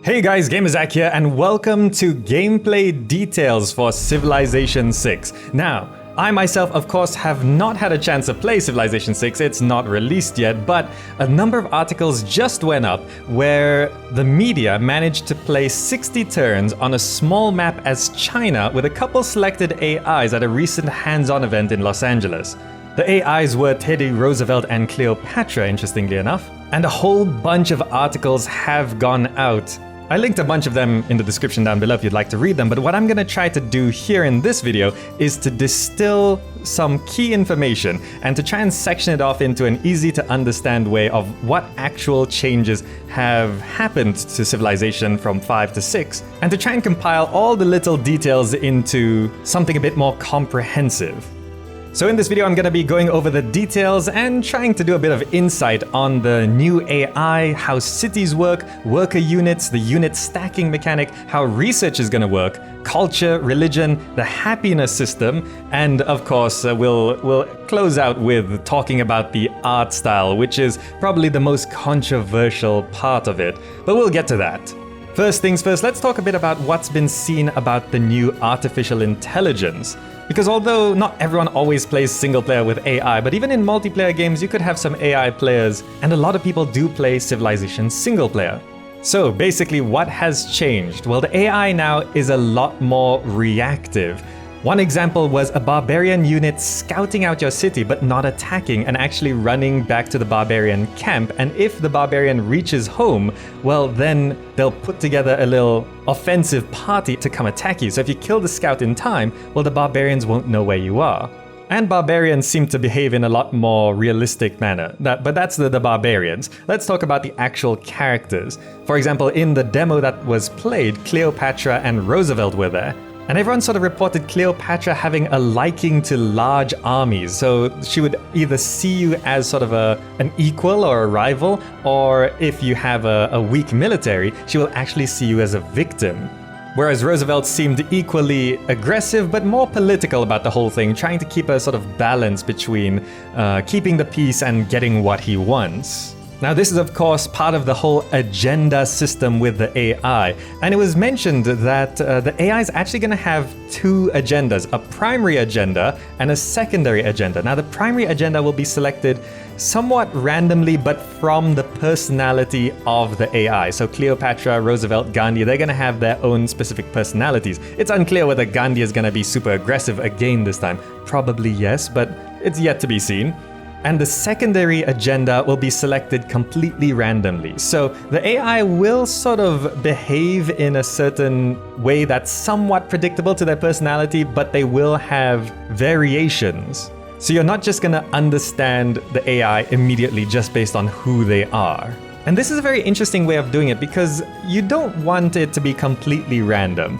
Hey guys, GamerZach here, and welcome to gameplay details for Civilization VI. Now, I myself, of course, have not had a chance to play Civilization VI, it's not released yet, but a number of articles just went up where the media managed to play 60 turns on a small map as China with a couple selected AIs at a recent hands-on event in Los Angeles. The AIs were Teddy Roosevelt and Cleopatra, interestingly enough, and a whole bunch of articles have gone out. I linked a bunch of them in the description down below if you'd like to read them, but what I'm going to try to do here in this video is to distill some key information and to try and section it off into an easy to understand way of what actual changes have happened to Civilization from 5 to 6, and to try and compile all the little details into something a bit more comprehensive. So in this video, I'm going to be going over the details and trying to do a bit of insight on the new AI, how cities work, worker units, the unit stacking mechanic, how research is going to work, culture, religion, the happiness system, and of course, we'll close out with talking about the art style, which is probably the most controversial part of it, but we'll get to that. First things first, let's talk a bit about what's been seen about the new artificial intelligence. Because although not everyone always plays single player with AI, but even in multiplayer games you could have some AI players, and a lot of people do play Civilization single player. So basically what has changed? Well, the AI now is a lot more reactive. One example was a barbarian unit scouting out your city but not attacking and actually running back to the barbarian camp, and if the barbarian reaches home, well then they'll put together a little offensive party to come attack you. So if you kill the scout in time, well the barbarians won't know where you are. And barbarians seem to behave in a lot more realistic manner. But that's the barbarians. Let's talk about the actual characters. For example, in the demo that was played, Cleopatra and Roosevelt were there. And everyone sort of reported Cleopatra having a liking to large armies, so she would either see you as sort of an equal or a rival, or if you have a weak military, she will actually see you as a victim. Whereas Roosevelt seemed equally aggressive, but more political about the whole thing, trying to keep a sort of balance between keeping the peace and getting what he wants. Now this is of course part of the whole agenda system with the AI, and it was mentioned that the AI is actually going to have two agendas, a primary agenda and a secondary agenda. Now the primary agenda will be selected somewhat randomly but from the personality of the AI. So Cleopatra, Roosevelt, Gandhi, they're going to have their own specific personalities. It's unclear whether Gandhi is going to be super aggressive again this time. Probably yes, but it's yet to be seen. And the secondary agenda will be selected completely randomly. So the AI will sort of behave in a certain way that's somewhat predictable to their personality, but they will have variations. So you're not just going to understand the AI immediately just based on who they are. And this is a very interesting way of doing it because you don't want it to be completely random,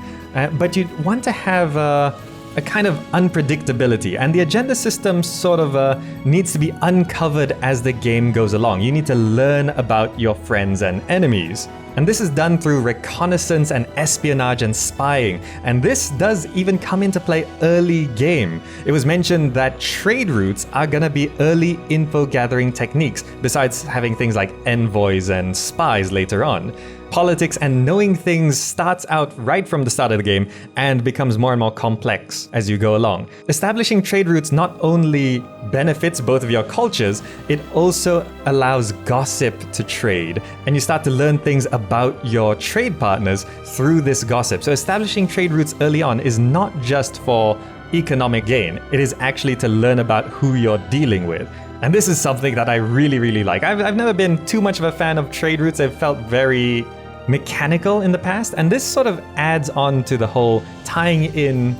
but you want to have a kind of unpredictability, and the agenda system sort of needs to be uncovered as the game goes along. You need to learn about your friends and enemies. And this is done through reconnaissance and espionage and spying. And this does even come into play early game. It was mentioned that trade routes are gonna be early info gathering techniques, besides having things like envoys and spies later on. Politics and knowing things starts out right from the start of the game and becomes more and more complex as you go along. Establishing trade routes not only benefits both of your cultures, it also allows gossip to trade, and you start to learn things about your trade partners through this gossip. So establishing trade routes early on is not just for economic gain, it is actually to learn about who you're dealing with. And this is something that I really like. I've never been too much of a fan of trade routes. They've felt very mechanical in the past, and this sort of adds on to the whole tying in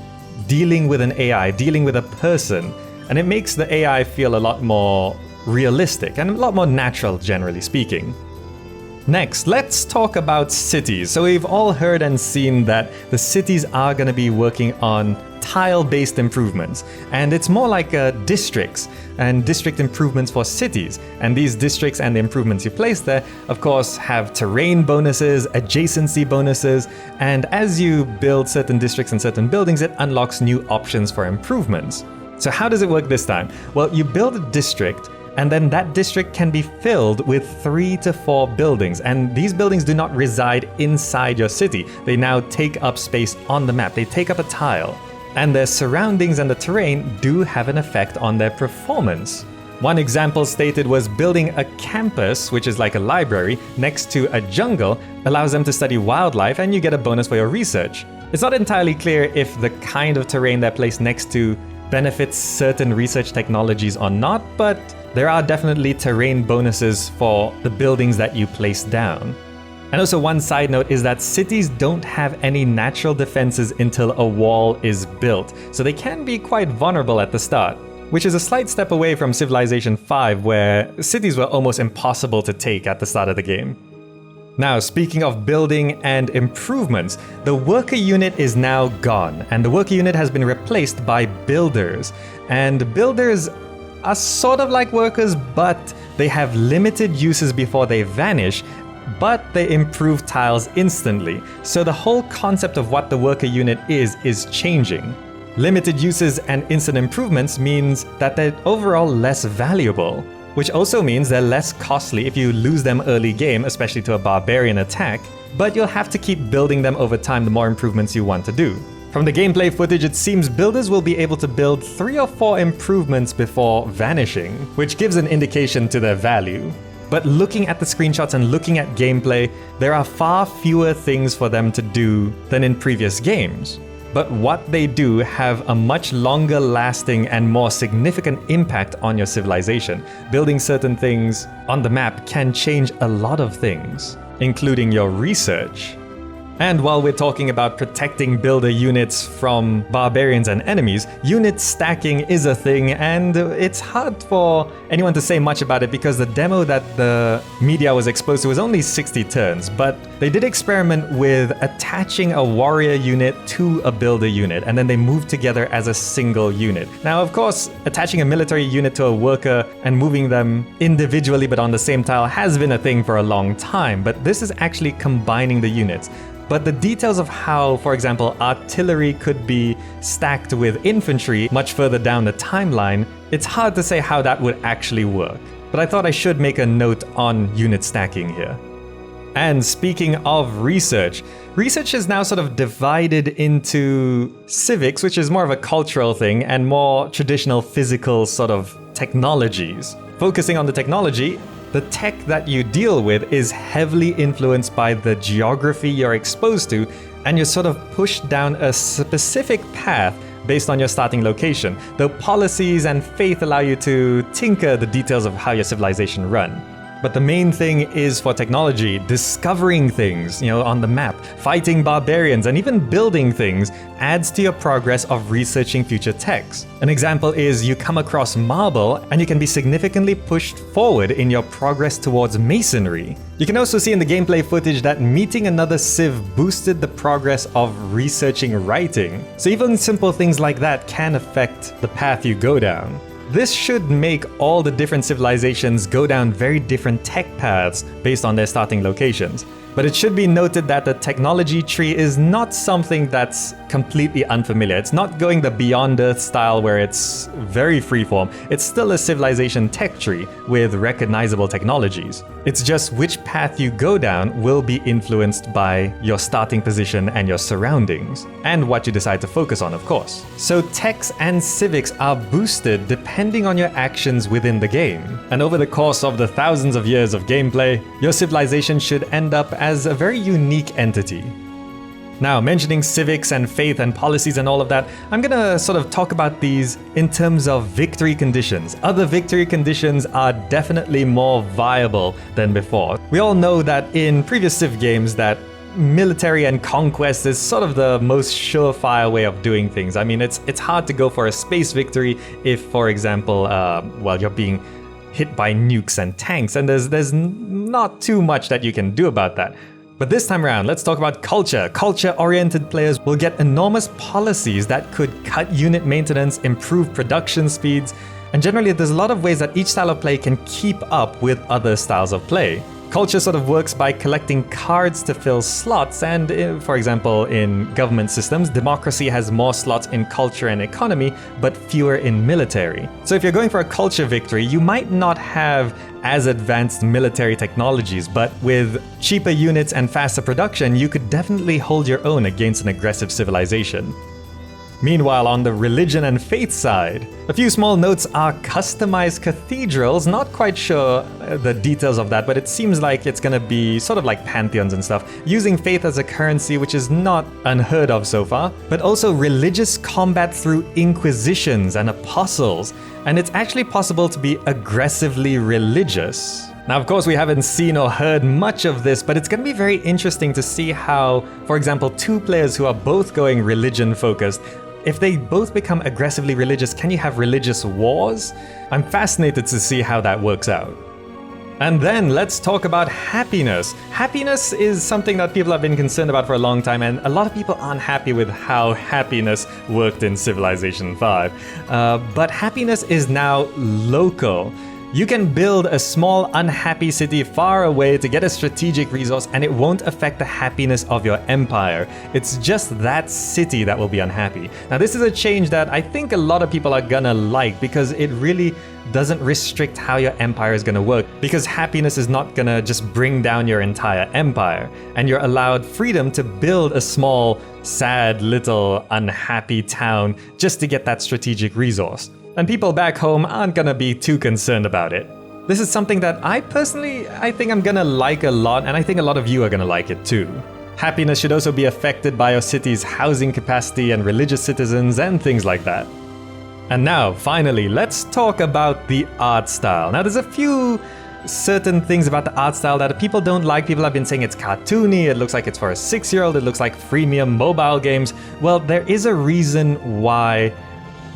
dealing with an AI, dealing with a person, and it makes the AI feel a lot more realistic and a lot more natural, generally speaking. Next, let's talk about cities. So we've all heard and seen that the cities are going to be working on tile-based improvements, and it's more like districts and district improvements for cities. And these districts and the improvements you place there, of course, have terrain bonuses, adjacency bonuses, and as you build certain districts and certain buildings, it unlocks new options for improvements. So how does it work this time? Well, you build a district, and then that district can be filled with 3 to 4 buildings. And these buildings do not reside inside your city. They now take up space on the map. They take up a tile. And their surroundings and the terrain do have an effect on their performance. One example stated was building a campus, which is like a library, next to a jungle, allows them to study wildlife and you get a bonus for your research. It's not entirely clear if the kind of terrain they're placed next to benefits certain research technologies or not, but there are definitely terrain bonuses for the buildings that you place down. And also one side note is that cities don't have any natural defenses until a wall is built, so they can be quite vulnerable at the start, which is a slight step away from Civilization V, where cities were almost impossible to take at the start of the game. Now, speaking of building and improvements, the worker unit is now gone, and the worker unit has been replaced by builders. And builders are sort of like workers, but they have limited uses before they vanish, but they improve tiles instantly. So the whole concept of what the worker unit is changing. Limited uses and instant improvements means that they're overall less valuable, which also means they're less costly if you lose them early game, especially to a barbarian attack, but you'll have to keep building them over time the more improvements you want to do. From the gameplay footage, it seems builders will be able to build 3 or 4 improvements before vanishing, which gives an indication to their value. But looking at the screenshots and looking at gameplay, there are far fewer things for them to do than in previous games. But what they do have a much longer lasting and more significant impact on your civilization. Building certain things on the map can change a lot of things, including your research. And while we're talking about protecting builder units from barbarians and enemies, unit stacking is a thing, and it's hard for anyone to say much about it because the demo that the media was exposed to was only 60 turns, but they did experiment with attaching a warrior unit to a builder unit, and then they moved together as a single unit. Now, of course, attaching a military unit to a worker and moving them individually but on the same tile has been a thing for a long time, but this is actually combining the units. But the details of how, for example, artillery could be stacked with infantry much further down the timeline, it's hard to say how that would actually work. But I thought I should make a note on unit stacking here. And speaking of research is now sort of divided into civics, which is more of a cultural thing, and more traditional physical sort of technologies. Focusing on the technology, the tech that you deal with is heavily influenced by the geography you're exposed to, and you're sort of pushed down a specific path based on your starting location, though policies and faith allow you to tinker the details of how your civilization run. But the main thing is for technology, discovering things, on the map, fighting barbarians, and even building things adds to your progress of researching future techs. An example is you come across marble and you can be significantly pushed forward in your progress towards masonry. You can also see in the gameplay footage that meeting another civ boosted the progress of researching writing. So even simple things like that can affect the path you go down. This should make all the different civilizations go down very different tech paths based on their starting locations. But it should be noted that the technology tree is not something that's completely unfamiliar. It's not going the Beyond Earth style where it's very freeform. It's still a civilization tech tree with recognizable technologies. It's just which path you go down will be influenced by your starting position and your surroundings, and what you decide to focus on, of course. So techs and civics are boosted depending on your actions within the game. And over the course of the thousands of years of gameplay, your civilization should end up as a very unique entity. Now, mentioning civics and faith and policies and all of that, I'm gonna sort of talk about these in terms of victory conditions. Other victory conditions are definitely more viable than before. We all know that in previous Civ games that military and conquest is sort of the most surefire way of doing things. I mean, it's hard to go for a space victory if, for example, you're being hit by nukes and tanks, and there's not too much that you can do about that. But this time around, let's talk about culture. Culture-oriented players will get enormous policies that could cut unit maintenance, improve production speeds, and generally there's a lot of ways that each style of play can keep up with other styles of play. Culture sort of works by collecting cards to fill slots, and for example, in government systems, democracy has more slots in culture and economy, but fewer in military. So if you're going for a culture victory, you might not have as advanced military technologies, but with cheaper units and faster production, you could definitely hold your own against an aggressive civilization. Meanwhile, on the religion and faith side, a few small notes are customized cathedrals. Not quite sure the details of that, but it seems like it's gonna be sort of like pantheons and stuff, using faith as a currency, which is not unheard of so far, but also religious combat through inquisitions and apostles. And it's actually possible to be aggressively religious. Now, of course, we haven't seen or heard much of this, but it's going to be very interesting to see how, for example, two players who are both going religion-focused, if they both become aggressively religious, can you have religious wars? I'm fascinated to see how that works out. And then let's talk about happiness. Happiness is something that people have been concerned about for a long time, and a lot of people aren't happy with how happiness worked in Civilization V. But happiness is now local. You can build a small, unhappy city far away to get a strategic resource, and it won't affect the happiness of your empire. It's just that city that will be unhappy. Now, this is a change that I think a lot of people are gonna like, because it really doesn't restrict how your empire is gonna work, because happiness is not gonna just bring down your entire empire, and you're allowed freedom to build a small, sad, little, unhappy town just to get that strategic resource. And people back home aren't gonna be too concerned about it. This is something that I think I'm gonna like a lot, and I think a lot of you are gonna like it too. Happiness should also be affected by your city's housing capacity and religious citizens and things like that. And now, finally, let's talk about the art style. Now, there's a few certain things about the art style that people don't like. People have been saying it's cartoony, it looks like it's for a 6-year-old, it looks like freemium mobile games. Well, there is a reason why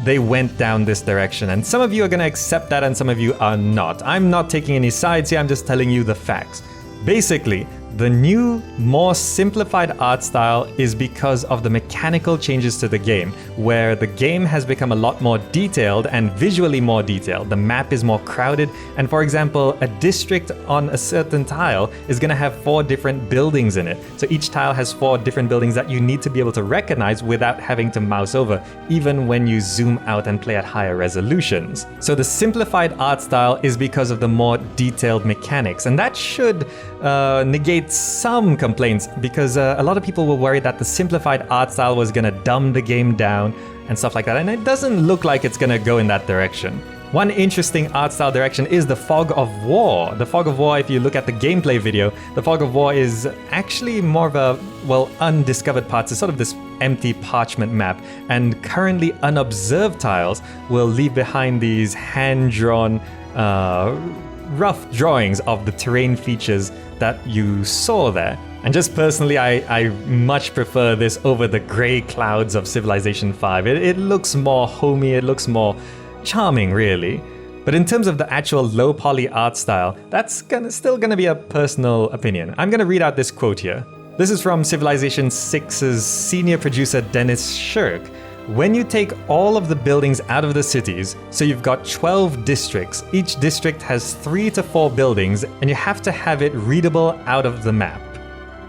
they went down this direction, and some of you are going to accept that and some of you are not. I'm not taking any sides here, I'm just telling you the facts. Basically, the new, more simplified art style is because of the mechanical changes to the game, where the game has become a lot more detailed and visually more detailed. The map is more crowded, and for example, a district on a certain tile is going to have 4 different buildings in it. So each tile has 4 different buildings that you need to be able to recognize without having to mouse over, even when you zoom out and play at higher resolutions. So the simplified art style is because of the more detailed mechanics, and that should negate some complaints, because a lot of people were worried that the simplified art style was going to dumb the game down and stuff like that, and it doesn't look like it's going to go in that direction. One interesting art style direction is the Fog of War. The Fog of War, if you look at the gameplay video, the Fog of War is actually more of a, well, undiscovered parts. It's sort of this empty parchment map, and currently unobserved tiles will leave behind these hand-drawn rough drawings of the terrain features that you saw there. And just personally, I much prefer this over the grey clouds of Civilization V. It looks more homey, it looks more charming, really. But in terms of the actual low poly art style, that's still gonna be a personal opinion. I'm gonna read out this quote here. This is from Civilization VI's senior producer Dennis Shirk. When you take all of the buildings out of the cities, so you've got 12 districts, each district has 3 to 4 buildings, and you have to have it readable out of the map.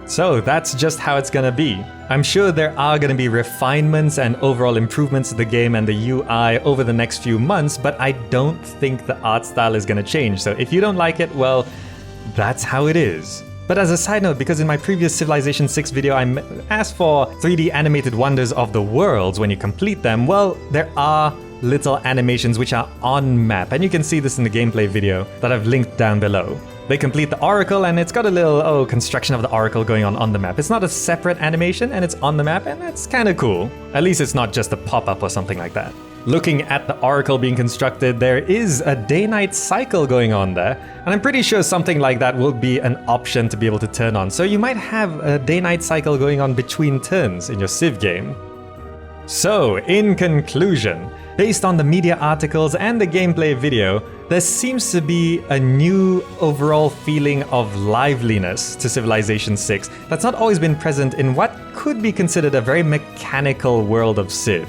So that's just how it's gonna be. I'm sure there are gonna be refinements and overall improvements to the game and the UI over the next few months, but I don't think the art style is gonna change. So if you don't like it, well, that's how it is. But as a side note, because in my previous Civilization VI video I asked for 3D animated wonders of the worlds when you complete them, well, there are little animations which are on map, and you can see this in the gameplay video that I've linked down below. They complete the oracle, and it's got a little, construction of the oracle going on the map. It's not a separate animation, and it's on the map, and that's kind of cool. At least it's not just a pop-up or something like that. Looking at the oracle being constructed, there is a day-night cycle going on there, and I'm pretty sure something like that will be an option to be able to turn on. So you might have a day-night cycle going on between turns in your Civ game. So, in conclusion, based on the media articles and the gameplay video, there seems to be a new overall feeling of liveliness to Civilization VI that's not always been present in what could be considered a very mechanical world of Civ.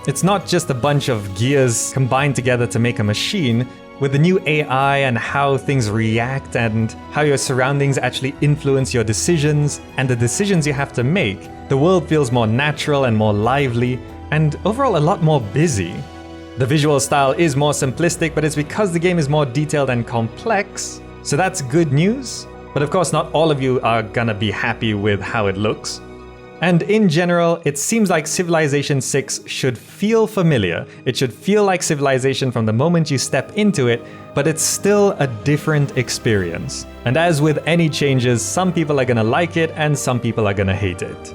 It's not just a bunch of gears combined together to make a machine. With the new AI and how things react and how your surroundings actually influence your decisions and the decisions you have to make, the world feels more natural and more lively, and overall a lot more busy. The visual style is more simplistic, but it's because the game is more detailed and complex, so that's good news. But of course, not all of you are gonna be happy with how it looks. And in general, it seems like Civilization VI should feel familiar. It should feel like Civilization from the moment you step into it, but it's still a different experience. And as with any changes, some people are gonna like it and some people are gonna hate it.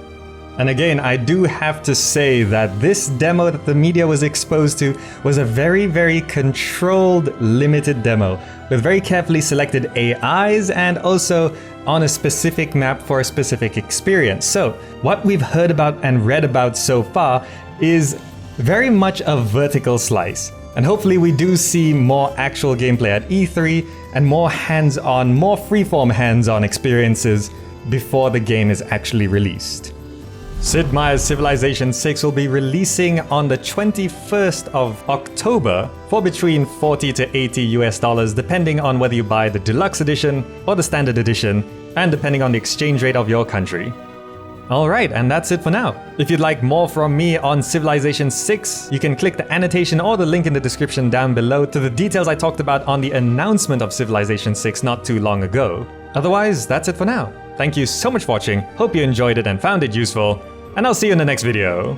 And again, I do have to say that this demo that the media was exposed to was a very, very controlled, limited demo with very carefully selected AIs and also on a specific map for a specific experience. So what we've heard about and read about so far is very much a vertical slice. And hopefully we do see more actual gameplay at E3 and more hands-on, more freeform hands-on experiences before the game is actually released. Sid Meier's Civilization VI will be releasing on the 21st of October for between $40 to $80 depending on whether you buy the deluxe edition or the standard edition, and depending on the exchange rate of your country. Alright, and that's it for now. If you'd like more from me on Civilization VI, you can click the annotation or the link in the description down below to the details I talked about on the announcement of Civilization VI not too long ago. Otherwise, that's it for now. Thank you so much for watching, hope you enjoyed it and found it useful, and I'll see you in the next video.